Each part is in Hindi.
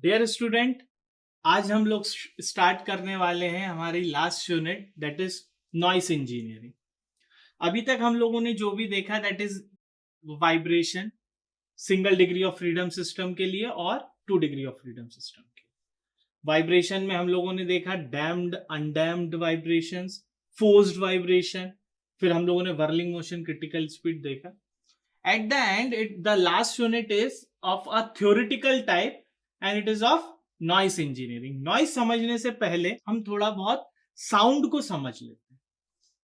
डियर स्टूडेंट, आज हम लोग स्टार्ट करने वाले हैं हमारी last unit that is noise engineering. अभी तक हम लोगों ने जो भी देखा that is vibration, single degree of freedom system के लिए और 2 डिग्री ऑफ फ्रीडम सिस्टम के लिए। वाइब्रेशन में हम लोगों ने देखा damped, undamped vibrations, forced vibration, फिर हम लोगों ने वर्लिंग मोशन, क्रिटिकल स्पीड देखा। At the end, the last unit is of a theoretical type and it is of noise engineering. Noise समझने से पहले हम थोड़ा बहुत साउंड को समझ लेते हैं,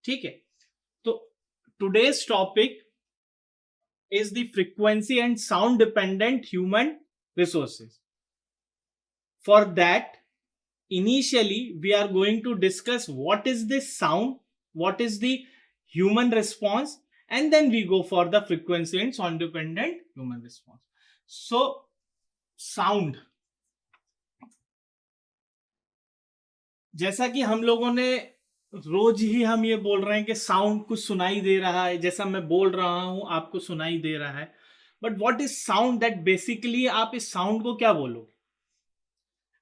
ठीक है? तो today's topic is the frequency and sound dependent human resources. For that, initially we are going to discuss what is this sound, what is the human response, and then we go for the frequency and sound dependent human response. So sound, जैसा कि हम लोगों ने रोज ही हम ये बोल रहे हैं कि साउंड कुछ सुनाई दे रहा है, जैसा मैं बोल रहा हूं आपको सुनाई दे रहा है, but what is sound? That basically आप इस साउंड को क्या बोलोगे?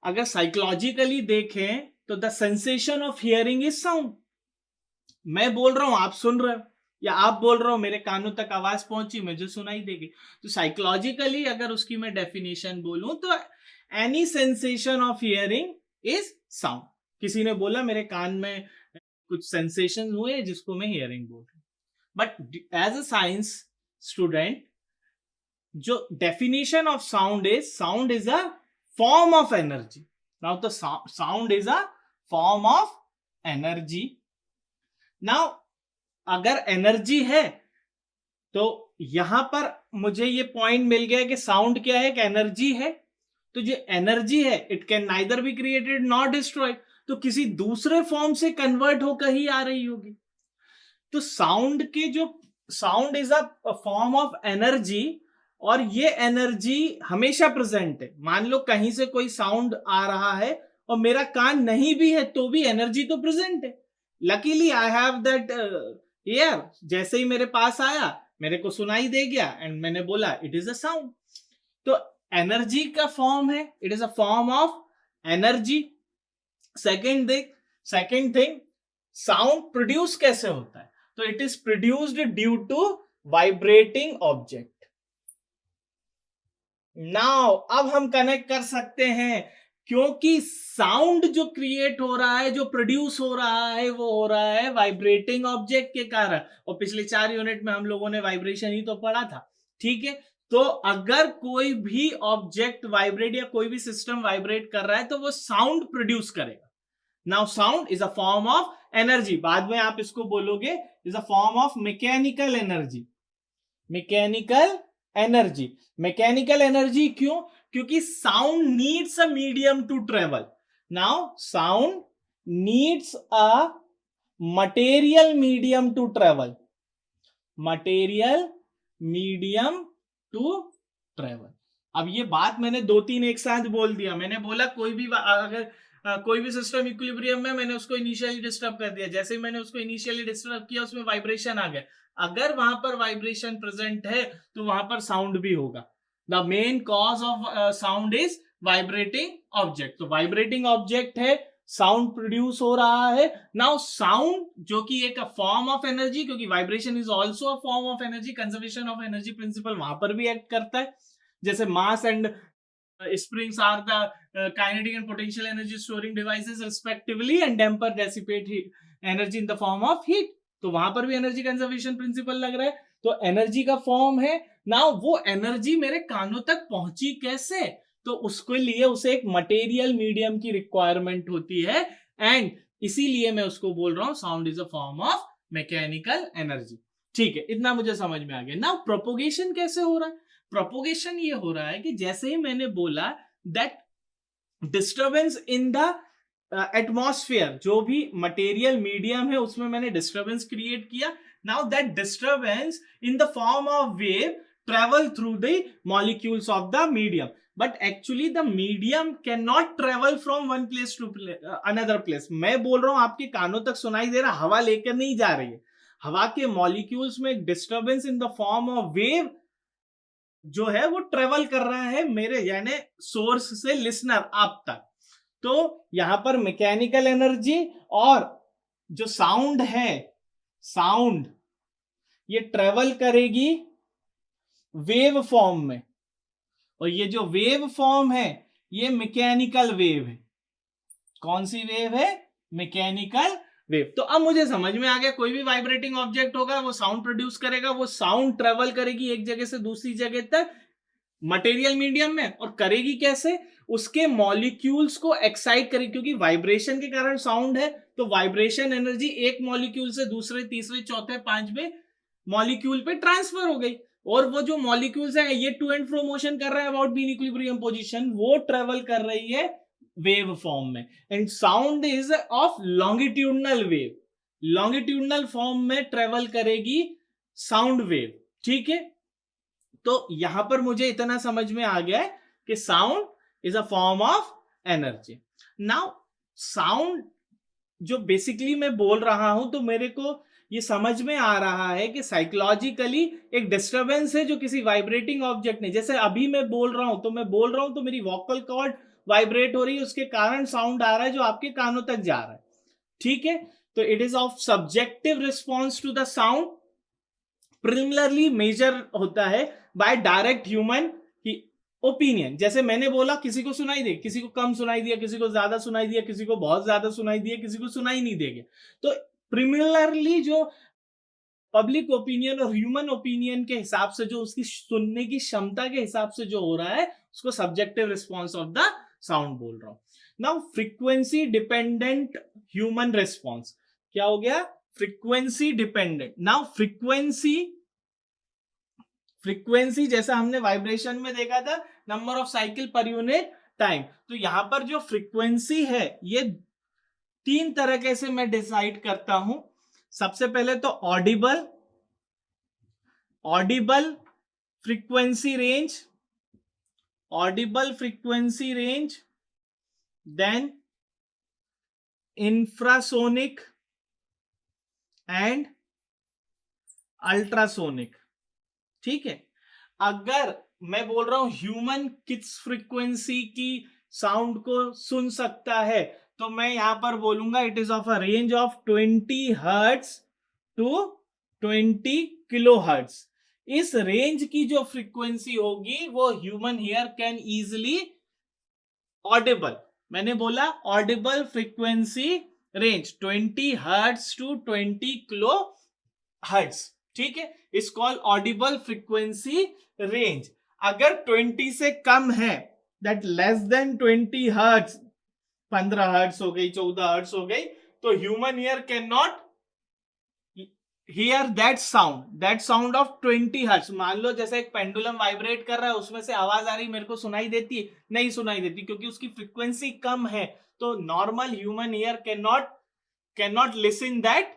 अगर साइकोलॉजिकली देखें तो the sensation of hearing is sound. मैं बोल रहा हूं, आप सुन रहे हो, या आप बोल रहे हो, मेरे कानों तक आवाज पहुंची, मुझे सुनाई देगी। तो साइकोलॉजिकली अगर उसकी मैं डेफिनेशन बोलूं तो any sensation of hearing is sound. किसी ने बोला मेरे कान में कुछ सेंसेशन हुए जिसको मैं हियरिंग बोल रहा हूं। But as a science student, जो definition of sound is a form of energy. Now the sound is a form of energy. Now अगर एनर्जी है तो यहां पर मुझे ये पॉइंट मिल गया कि साउंड क्या है, कि एनर्जी है। तो जो एनर्जी है it can neither be created not destroyed, तो किसी दूसरे फॉर्म से कन्वर्ट होकर ही आ रही होगी। तो sound is a form of energy, और ये एनर्जी हमेशा प्रेजेंट है। मान लो कहीं से कोई साउंड आ रहा है और मेरा कान नहीं भी है तो भी एनर्जी तो प्रेजेंट है। Luckily I have that year, जैसे ही मेरे पास आया मेरे को सुनाई दे गया एंड मैंने बोला इट इज अ साउंड। तो एनर्जी का फॉर्म है, it is a form of energy. Second thing, sound produce कैसे होता है? तो it is produced due to vibrating object. Now अब हम कनेक्ट कर सकते हैं, क्योंकि साउंड जो क्रिएट हो रहा है, जो प्रोड्यूस हो रहा है, वो हो रहा है वाइब्रेटिंग ऑब्जेक्ट के कारण। और पिछले 4 यूनिट में हम लोगों ने वाइब्रेशन ही तो पढ़ा था, ठीक है? तो अगर कोई भी ऑब्जेक्ट वाइब्रेट या कोई भी सिस्टम वाइब्रेट कर रहा है तो वो साउंड प्रोड्यूस करेगा। Now sound is a form of energy. बाद में आप इसको बोलोगे is a form of mechanical energy. Mechanical energy क्यों? क्योंकि sound needs a medium to travel. Now sound needs a material medium to travel. अब ये बात मैंने 2-3 एक साथ बोल दिया। मैंने बोला कोई भी अगर कोई भी सिस्टम इक्विलिब्रियम में, मैंने उसको इनिशियली डिस्टर्ब कर दिया। जैसे ही मैंने उसको इनिशियली डिस्टर्ब किया उसमें वाइब्रेशन आ गया। अगर वहां पर वाइब्रेशन प्रेजेंट है तो वहां पर साउंड भी होगा। The main cause of sound is vibrating object. तो वाइब्रेटिंग ऑब्जेक्ट है, साउंड प्रोड्यूस हो रहा है। नाउ साउंड जो कि एक फॉर्म ऑफ एनर्जी, क्योंकि vibration is also a form of energy, conservation of energy principal वहां पर भी एक्ट करता है। जैसे mass and springs are the kinetic and potential energy storing devices respectively, and damper dissipate energy in the form of heat. तो वहां पर भी एनर्जी कंजर्वेशन प्रिंसिपल लग रहा है। तो एनर्जी का फॉर्म है। नाउ वो एनर्जी मेरे कानों तक पहुंची कैसे? तो उसके लिए उसे एक मटेरियल मीडियम की रिक्वायरमेंट होती है, एंड इसीलिए मैं उसको बोल रहा हूं sound is a form of mechanical energy. ठीक है, इतना मुझे समझ में आ गया। नाउ प्रोपोगेशन कैसे हो रहा है? प्रोपोगेशन ये हो रहा है कि जैसे ही मैंने बोला that disturbance in the atmosphere, जो भी मटेरियल मीडियम है उसमें मैंने डिस्टर्बेंस क्रिएट किया। Now that disturbance in the form of wave travel through the molecules of the medium, but actually the medium cannot travel from one place to another place. मैं बोल रहा हूं, आपके कानों तक सुनाई दे रहा, हवा लेकर नहीं जा रही है। हवा के मॉलिक्यूल्स में disturbance in the form of wave जो है वो ट्रेवल कर रहा है मेरे यानी सोर्स से लिसनर आप तक। तो यहां पर मैकेनिकल एनर्जी और जो साउंड है, साउंड ये ट्रेवल करेगी वेव फॉर्म में, और ये जो वेव फॉर्म है ये मैकेनिकल वेव है। कौन सी वेव है? Mechanical wave. तो अब मुझे समझ में आ गया, कोई भी वाइब्रेटिंग ऑब्जेक्ट होगा वो साउंड प्रोड्यूस करेगा, वो साउंड ट्रेवल करेगी एक जगह से दूसरी जगह तक मटेरियल मीडियम में, और करेगी कैसे? उसके मॉलिक्यूल्स को एक्साइट करेगी, क्योंकि वाइब्रेशन के कारण साउंड है, तो वाइब्रेशन एनर्जी एक मॉलिक्यूल से दूसरे तीसरे चौथे पांचवें मॉलिक्यूल पे ट्रांसफर हो गई, और वो जो मॉलिक्यूल्स है ये टू एंड फ्रो मोशन कर रहा है अबाउट बीन इक्विलिब्रियम पोजीशन, वो ट्रेवल कर रही है वेव फॉर्म में। And sound is of longitudinal wave, longitudinal form में ट्रेवल करेगी साउंड वेव। ठीक है, तो यहां पर मुझे इतना समझ में आ गया है कि sound is a form of energy. Now sound जो बेसिकली मैं बोल रहा हूं, तो मेरे को ये समझ में आ रहा है कि साइकोलॉजिकली एक डिस्टरबेंस है जो किसी वाइब्रेटिंग ऑब्जेक्ट ने, जैसे अभी मैं बोल रहा हूं तो मैं बोल रहा हूं तो मेरी वोकल कॉर्ड वाइब्रेट हो रही है, उसके कारण साउंड आ रहा है जो आपके कानों तक जा रहा है। ठीक है, तो it is of subjective response to the sound, preliminarily measure होता है बाय डायरेक्ट ह्यूमन ओपिनियन। जैसे मैंने बोला किसी को सुनाई दे, किसी को कम सुनाई दिया, किसी को ज्यादा सुनाई दिया, किसी को बहुत ज्यादा सुनाई दिया, किसी को सुनाई नहीं देगा। तो प्रिलिमिनरली जो पब्लिक ओपिनियन और ह्यूमन ओपिनियन के हिसाब से जो उसकी सुनने की क्षमता के हिसाब से जो हो रहा है उसको subjective response of the sound बोल रहा हूं। Now frequency dependent human response क्या हो गया? Frequency dependent. नाउ फ्रीक्वेंसी जैसा हमने वाइब्रेशन में देखा था, number of cycle per unit time, तो यहां पर जो फ्रीक्वेंसी है ये तीन तरीके से मैं डिसाइड करता हूं। सबसे पहले तो audible frequency range, audible frequency range, then infrasonic and ultrasonic. ठीक है, अगर मैं बोल रहा हूं ह्यूमन किस फ्रीक्वेंसी की साउंड को सुन सकता है, तो मैं यहां पर बोलूंगा it is of a range of 20 hertz to 20 kilo hertz. इस रेंज की जो फ्रीक्वेंसी होगी वो human hear can easily audible, मैंने बोला audible frequency range 20 hertz to 20 kilo hertz. ठीक है, इस कॉल ऑडिबल फ्रीक्वेंसी रेंज। अगर 20 से कम है, that less than 20 hertz, 15 hertz हो गई, 14 हर्ट्ज हो गई, तो human ear can not here that sound of 20 hertz. मान लो जैसे एक पेंडुलम वाइब्रेट कर रहा है, उसमें से आवाज आ रही, मेरे को सुनाई देती है? नहीं सुनाई देती, क्योंकि उसकी फ्रीक्वेंसी कम है। तो normal human ear can not listen that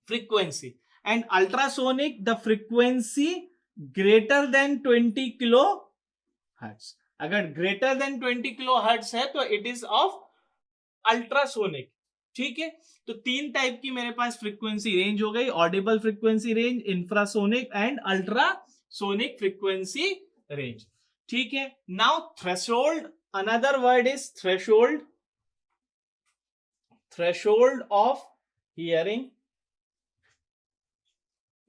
frequency. And ultrasonic, the frequency greater than 20 kilo hertz. अगर ग्रेटर देन 20 किलो हर्ट्ज है तो इट इज ऑफ अल्ट्रासोनिक। ठीक है, तो तीन टाइप की मेरे पास फ्रीक्वेंसी रेंज हो गई, Audible frequency range, infrasonic and ultrasonic frequency range. ठीक है, now threshold, another word is threshold, threshold of hearing.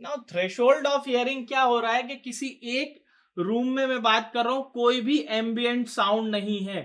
Now threshold of hearing क्या हो रहा है कि किसी एक रूम में मैं बात कर रहा हूं, कोई भी एम्बियंट साउंड नहीं है,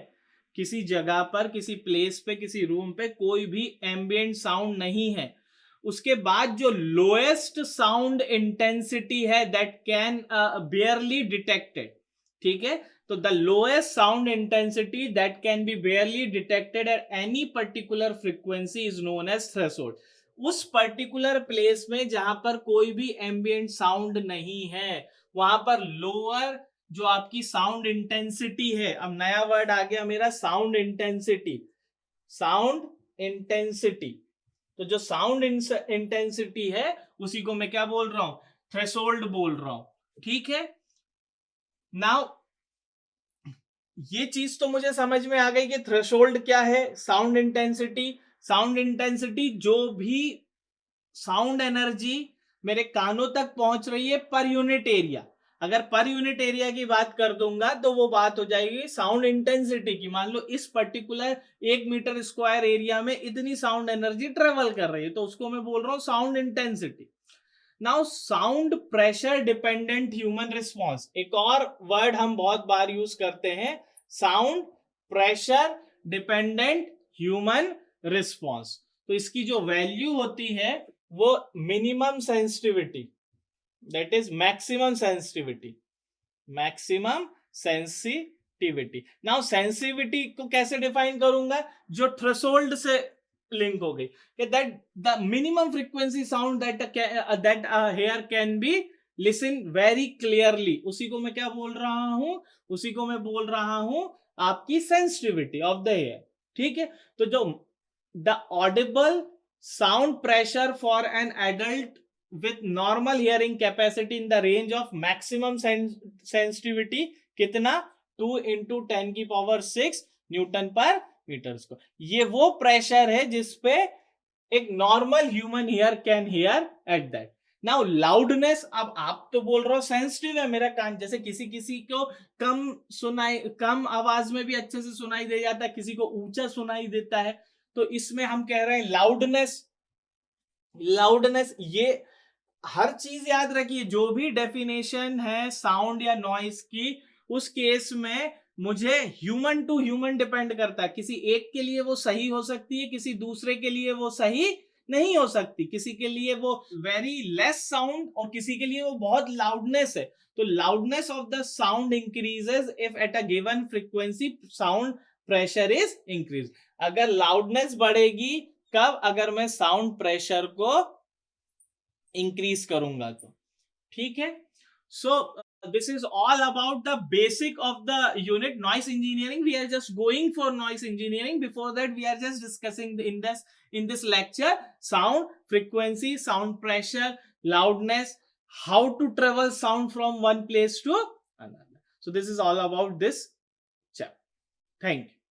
किसी जगह पर, किसी प्लेस पे, किसी रूम पे कोई भी एम्बियंट साउंड नहीं है। उसके बाद जो लोएस्ट साउंड इंटेंसिटी है दैट कैन बेयरली डिटेक्टेड। ठीक है, तो the lowest sound intensity that can be barely detected at any particular frequency is known as threshold. उस पर्टिकुलर प्लेस में जहां पर कोई भी एम्बियंट साउंड नहीं है, वहां पर लोअर जो आपकी साउंड इंटेंसिटी है, अब नया वर्ड आ गया मेरा, साउंड इंटेंसिटी। साउंड इंटेंसिटी, तो जो साउंड इंटेंसिटी है उसी को मैं क्या बोल रहा हूं? थ्रेशोल्ड बोल रहा हूं। ठीक है, नाउ ये चीज तो मुझे समझ में आ गई कि थ्रेशोल्ड क्या है, साउंड इंटेंसिटी। साउंड इंटेंसिटी जो भी साउंड एनर्जी मेरे कानों तक पहुंच रही है पर यूनिट एरिया। अगर पर यूनिट एरिया की बात कर दूंगा तो वो बात हो जाएगी साउंड इंटेंसिटी की। मान लो इस पर्टिकुलर 1 मीटर स्क्वायर एरिया में इतनी साउंड एनर्जी ट्रेवल कर रही है, तो उसको मैं बोल रहा हूं sound intensity. Now sound pressure dependent human response, एक और वर्ड हम बहुत बार यूज करते हैं, sound pressure dependent human response. तो इसकी जो वैल्यू होती है वो minimum sensitivity, that is maximum sensitivity, maximum sensitivity. Now sensitivity को कैसे डिफाइन करूंगा, जो थ्रेशोल्ड से लिंक हो गई कि that the minimum frequency sound that hear can be listen very clearly, उसी को मैं क्या बोल रहा हूं, उसी को मैं बोल रहा हूं आपकी सेंसिटिविटी ऑफ द हेयर। ठीक है, तो जो the Audible sound pressure for an adult with normal hearing capacity in the range of maximum sensitivity कितना 2 into 10 की पावर 6 न्यूटन पर मीटर स्क्वायर। ये वो प्रेशर है जिसपे एक normal human hear can hear at that. Now loudness, अब आप तो बोल रहे हो सेंसिटिव है मेरा कान, जैसे किसी किसी को कम आवाज में भी अच्छे से सुनाई दे जाता है, किसी को ऊंचा सुनाई देता है, तो इसमें हम कह रहे हैं लाउडनेस ये हर चीज याद रखिए, जो भी डेफिनेशन है साउंड या नॉइस की, उस केस में मुझे ह्यूमन टू ह्यूमन डिपेंड करता है। किसी एक के लिए वो सही हो सकती है, किसी दूसरे के लिए वो सही नहीं हो सकती, किसी के लिए वो वेरी लेस साउंड और किसी के लिए वो बहुत लाउडनेस है। तो loudness of the sound increases if at a given frequency sound pressure is increase. अगर लाउडनेस बढ़ेगी कब, अगर मैं साउंड प्रेशर को इंक्रीज करूंगा तो। ठीक है, सो this is all about the basic of the unit noise engineering. We are just going for noise engineering. Before that we are just discussing in this lecture sound frequency, sound pressure, loudness, how to travel sound from one place to another. So this is all about this chapter. Thank you.